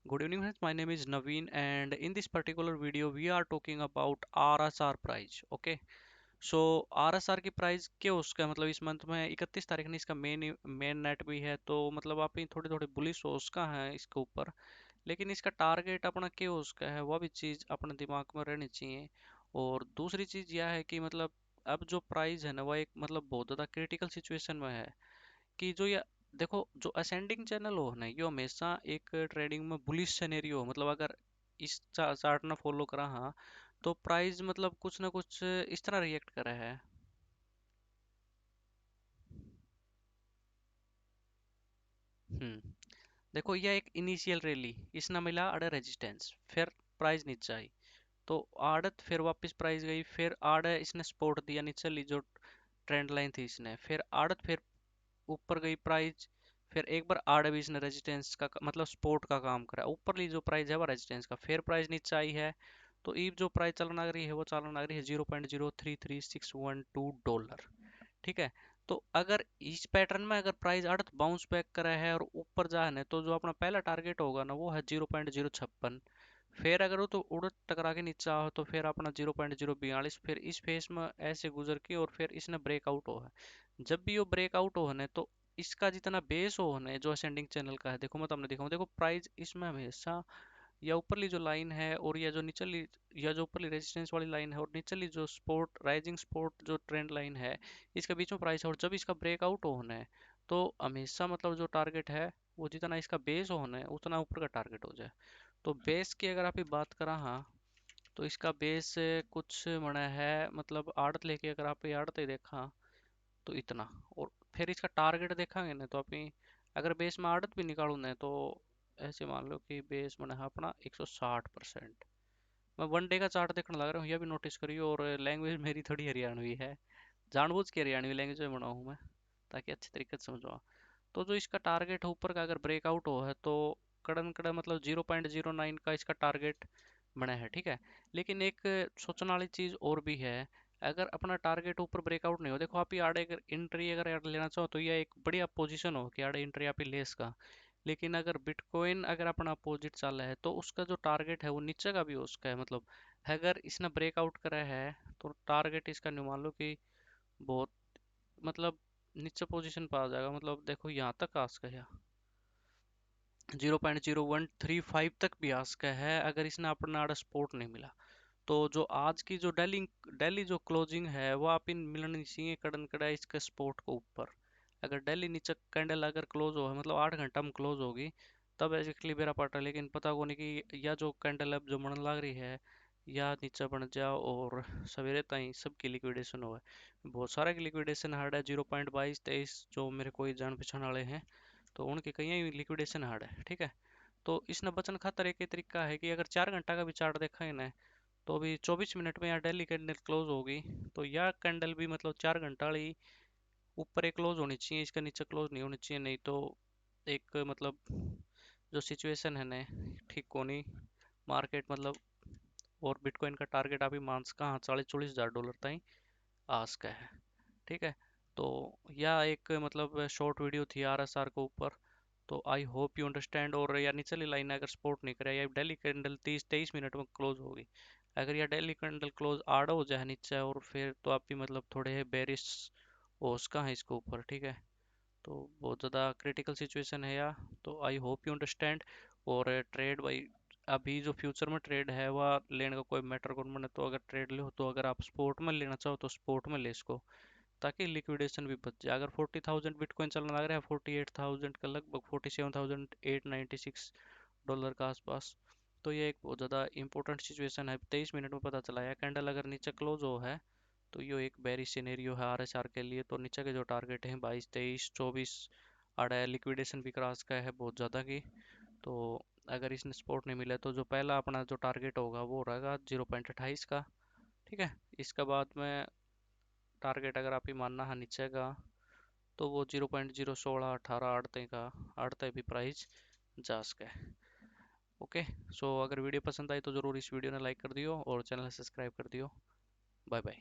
Good evening friends, my name is Naveen and in this particular video we are talking about RSR price. Okay, so RSR की price क्या उसका मतलब इस month में 31 तारीख ने इसका मेन नेट भी है, तो मतलब आप ही थोड़े थोड़े बुलिश हो उसका है इसके ऊपर। लेकिन इसका टारगेट अपना क्या उसका है वह भी चीज़ अपने दिमाग में रहनी चाहिए। और दूसरी चीज़ यह है कि मतलब अब जो प्राइस है ना वह एक मतलब बहुत ज़्यादा क्रिटिकल सिचुएशन में है कि जो ये देखो जो असेंडिंग चैनल हो ना ये हमेशा एक ट्रेडिंग में बुलिश सिनेरियो हो, मतलब अगर इस चार्ट ना फॉलो करा हाँ तो प्राइस मतलब कुछ ना कुछ इस तरह रिएक्ट कर रहा है। हम्म। देखो यह एक इनिशियल रैली इसने मिला आड़े रेजिस्टेंस, फिर प्राइस नीचे आई तो आड़त फिर वापस प्राइस गई, फिर आड़े इसने सपोर्ट दिया नीचे ली जो ट्रेंड लाइन थी इसने, फिर आड़त फिर ऊपर गई प्राइस, फिर एक बार आड़ भी इसने रेजिस्टेंस का मतलब सपोर्ट का काम करा, ऊपरली जो प्राइस है वो रेजिस्टेंस का, फिर प्राइस नीचे आई है। तो ईब जो प्राइस चलन आ रही है वो चलन आ रही है 0.03361 डॉलर। ठीक है। तो अगर इस पैटर्न में अगर प्राइस अर्थ बाउंस बैक करा है और ऊपर जा है तो जो अपना पहला टारगेट होगा ना वो है 0.056। फिर अगर वो तो उड़द टकरा के नीचे आओ तो फिर अपना 0.042, फिर इस फेस में ऐसे गुजर के और फिर इसने ब्रेकआउट हो है। जब भी वो ब्रेकआउट हो है तो इसका जितना बेस हो है जो असेंडिंग चैनल का है, देखो मैं तुमने दिखाऊं, देखो प्राइस इसमें हमेशा या ऊपरली जो लाइन है और या जो निचली या जो ऊपरली रेजिस्टेंस वाली लाइन है और निचली जो सपोर्ट राइजिंग सपोर्ट जो ट्रेंड लाइन है इसके बीच में प्राइस है, और जब इसका ब्रेकआउट होना है तो हमेशा मतलब जो टारगेट है वो जितना इसका बेस होना है उतना ऊपर का टारगेट हो जाए। तो बेस की अगर आप बात करा हाँ तो इसका बेस कुछ मना है, मतलब आड़त लेके अगर आप आड़त ही देखा तो इतना, और फिर इसका टारगेट देखेंगे ना तो अपनी अगर बेस में आड़त भी निकालू ना तो ऐसे मान लो कि बेस में है अपना 160%। मैं वन डे का चार्ट देखने लग रहा हूँ, यह भी नोटिस करियो, और लैंग्वेज मेरी थोड़ी हरियाणवी है, जानबूझ के हरियाणवी लैंग्वेज में बनाऊँ मैं ताकि अच्छे तरीके से समझो। तो जो इसका टारगेट है ऊपर का अगर ब्रेकआउट हो है तो कड़न कड़ा मतलब 0.09 का इसका टारगेट बना है। ठीक है। लेकिन एक सोचने वाली चीज़ और भी है, अगर अपना टारगेट ऊपर ब्रेकआउट नहीं हो, देखो आप ही आड़े अगर एंट्री अगर ऐड लेना चाहो तो यह एक बढ़िया पोजीशन हो कि आड़े एंट्री आप ही ले इसका। लेकिन अगर बिटकॉइन अगर अपना अपोजिट चल है तो उसका जो टारगेट है वो नीचे का भी उसका है, मतलब अगर इसने ब्रेकआउट करा है तो टारगेट इसका नहीं मान लो कि बहुत मतलब नीचे पोजीशन पर आ जाएगा, मतलब देखो यहाँ तक आ गया 0.0135 तक भी आ सका है अगर इसने अपना सपोर्ट नहीं मिला। तो जो आज की जो डेली डेली जो क्लोजिंग है वो आप इन मिलनी चाहिए कड़न कड़ा इसके सपोर्ट को ऊपर। अगर डेली नीचे कैंडल अगर क्लोज हो मतलब 8 घंटा में क्लोज होगी तब एक्चुअली मेरा पार्ट है, लेकिन पता को नहीं कि या जो कैंडल अब जो मन लग रही है या नीचे बन जाओ और सवेरे ताई सबकी लिक्विडेशन हो है। बहुत सारे की लिक्विडेशन हार्ड है 0.2223 जो मेरे कोई जान पहचान वाले हैं तो उनके कई लिक्विडेशन हार्ड है। ठीक है। तो इसने बचन खातर एक ही तरीका है कि अगर 4 घंटा का भी चार्ट देखा है ना तो अभी 24 मिनट में यहाँ डेली कैंडल क्लोज होगी तो यह कैंडल भी मतलब 4 घंटा वाली ऊपर एक क्लोज होनी चाहिए, इसका नीचे क्लोज नहीं होनी चाहिए, नहीं तो एक मतलब जो सिचुएशन है ना ठीक को नहीं मार्केट मतलब। और बिटकॉइन का टारगेट अभी मान सका हाँ 40-40 हज़ार डॉलर तक आ सका है। ठीक है। तो यह एक मतलब शॉर्ट वीडियो थी आरएसआर के ऊपर। तो आई होप यू अंडरस्टैंड, और या निचली लाइन अगर सपोर्ट नहीं करे या डेली कैंडल 30-23 मिनट में क्लोज होगी, अगर यह डेली कैंडल क्लोज आड़ा हो जाए नीचे और फिर तो आप भी मतलब थोड़े बेरिश हो उसका है इसके ऊपर। ठीक है। तो बहुत ज़्यादा क्रिटिकल सिचुएशन है या, तो आई होप यू अंडरस्टैंड। और ट्रेड भाई अभी जो फ्यूचर में ट्रेड है वह लेने का कोई मैटर कौन बने, तो अगर ट्रेड ले हो तो अगर आप स्पोर्ट में लेना चाहो तो स्पोर्ट में ले इसको ताकि लिक्विडेशन भी बच जाए। अगर 40,000 बिटकॉइन चलने लग रहा है 48,000 का लगभग 47,896 डॉलर का आसपास, तो ये एक बहुत ज़्यादा इंपॉर्टेंट सिचुएशन है। 23 मिनट में पता चला है कैंडल अगर नीचे क्लोज हो है तो ये एक बेरी सिनेरियो है आरएसआर के लिए। तो नीचे के जो टारगेट हैं 22, 23, 24 आड़ा लिक्विडेशन भी क्रॉस का है बहुत ज़्यादा की। तो अगर इसने सपोर्ट नहीं मिला तो जो पहला अपना जो टारगेट होगा वो रहेगा 0.28 का। ठीक है। इसके बाद में टारगेट अगर आप ही मानना है नीचे का तो वो 0.01618 आड़ते का आड़ते भी प्राइस जा सके। ओके। सो अगर वीडियो पसंद आई तो ज़रूर इस वीडियो ने लाइक कर दियो और चैनल सब्सक्राइब कर दियो। Bye bye.